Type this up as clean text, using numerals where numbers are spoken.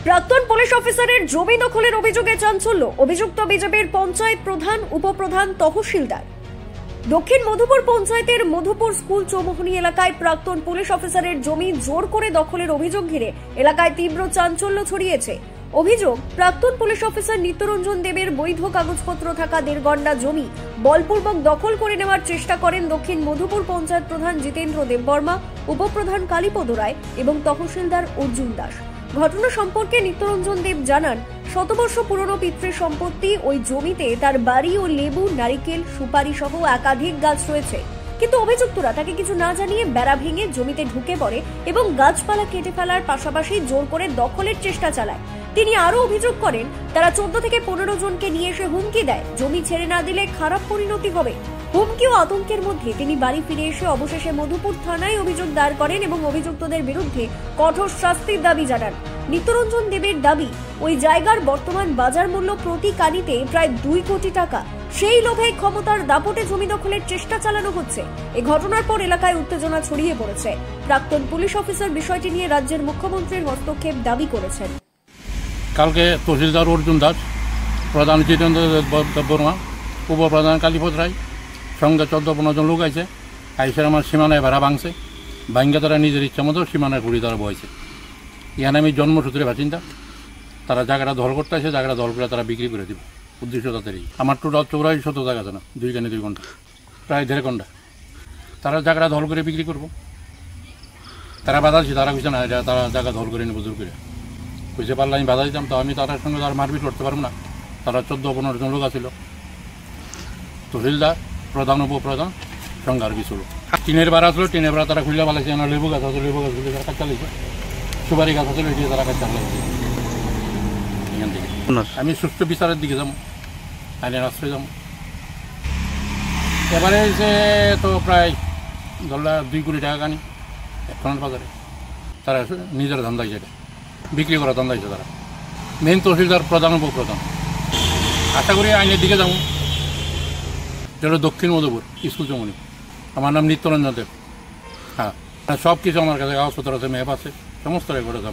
প্রাক্তন পুলিশ অফিসারের জমি দখলের অভিযোগে চাঞ্চল্য। অভিযুক্ত বিজেপির পঞ্চায়েত প্রধান, উপপ্রধান, তহসিলদার। দক্ষিণ মধুপুর পঞ্চায়েতের মধুপুর স্কুল চৌমুহনী এলাকায় প্রাক্তন পুলিশ অফিসারের জমি জোর করে দখলের অভিযোগ ঘিরে এলাকায় তীব্র চাঞ্চল্য ছড়িয়েছে। অভিযোগ, প্রাক্তন পুলিশ অফিসার নিত্যরঞ্জন দেবের বৈধ কাগজপত্র থাকা 1.5 গন্ডা জমি বলপূর্বক দখল করে নেওয়ার চেষ্টা করেন দক্ষিণ মধুপুর পঞ্চায়েত প্রধান জিতেন্দ্র দেববর্মা, উপপ্রধান কালীপদ রায় এবং তহসিলদার অর্জুন দাস। ঘটনা সম্পর্কে নিত্যরঞ্জন দেব জানান, শতবর্ষ পুরনো পিতৃ সম্পত্তি ওই জমিতে তার বাড়ি ও লেবু, নারিকেল, সুপারি সহ একাধিক গাছ রয়েছে। কিন্তু অভিযুক্তরা তাকে কিছু না জানিয়ে বেড়া ভেঙে জমিতে ঢুকে পড়ে এবং গাছপালা কেটে ফেলার পাশাপাশি জোর করে দখলের চেষ্টা চালায়। তিনি আরো অভিযোগ করেন, তারা 14 থেকে 15 জনকে নিয়ে এসে হুমকি দেয়, জমি ছেড়ে না দিলে খারাপ পরিণতি হবে। হুমকি ও আতঙ্কের মধ্যে তিনি বাড়ি ফিরে এসে অবশেষে মধুপুর থানায় অভিযোগ দায়ের করেন এবং অভিযুক্তদের বিরুদ্ধে কঠোর শাস্তির দাবি জানান। নিত্যরঞ্জন দেবের দাবি, ওই জায়গার বর্তমান বাজার মূল্য প্রতি কানিতে প্রায় 2 কোটি টাকা। সেই লোভে ক্ষমতার দাপটে জমি দখলের চেষ্টা চালানো হচ্ছে। এই ঘটনার পর এলাকায় উত্তেজনা ছড়িয়ে পড়েছে। প্রাক্তন পুলিশ অফিসার বিষয়টি নিয়ে রাজ্যের মুখ্যমন্ত্রীর হস্তক্ষেপ দাবি করেছেন। কালকে তহসিলদার অর্জুন দাস, প্রধান জিতেন্দ্র দেববর্মা, উপপ্রধান কালীপদ রায় সঙ্গে 14-15 জন লোক আইছে। আমার সীমানায় বেড়া ভাঙছে, ভাঙ্গা তারা নিজের ইচ্ছা মতো সীমানায় ঘুরি তারা বইছে। এখানে আমি জন্মসূত্রে বাসিন্দা। তারা জায়গাটা দখল করতে আসে, জায়গাটা দখল করে তারা বিক্রি করে দিব, উদ্দেশ্য তাদেরই। আমার টোটাল 84 জায়গা আছে না, 2 কানি 2 ঘন্টা, প্রায় 1.5 ঘন্টা। তারা জায়গাটা দখল করে বিক্রি করবো। তারা বাধা দিচ্ছে, তারা বুঝছে না এটা তারা জায়গা দখল করে নেবো জোর করে। বুঝতে পারলে আমি বাধা দিতাম, তো আমি তাদের সঙ্গে তার মারপিট করতে পারবো না। তারা 14-15 জন লোক আছিল, তহসিলদার, প্রধান, উপপ্রধান, সঙ্গে আর কিছু লোক। টিনের বেড়া আসলো, টিনের বেড়া তারা খুলে পালাইছে। লেবু গাছ আছে, লেবু গাছ খুলে তারা কাজ চালিয়েছে। সুপারি গাছ আছে, তারা কাজ চালাইছে। এখান থেকে আমি সুস্থ বিচারের দিকে যাবো, আইনের আশ্রয় যাবো। এবারে যে তো প্রায় ধরলা 2 কোটি টাকা কানি এখন বাজারে। তারা নিজের ধান্দা হিসেবে বিক্রি করা ধান্দা হিসেবে তারা মেন তহসিলদার, প্রধান, উপপ্রধান। আশা করি আইনের দিকে যাবো। যেটা দক্ষিণ মধুপুর স্কুল চৌমুহনী। আমার নাম নিত্যরঞ্জন দেব। হ্যাঁ, সব কিছু আমার কাছে কাগজপত্র আছে, ম্যাপ আছে, সমস্ত রেকর্ড আছে আমার।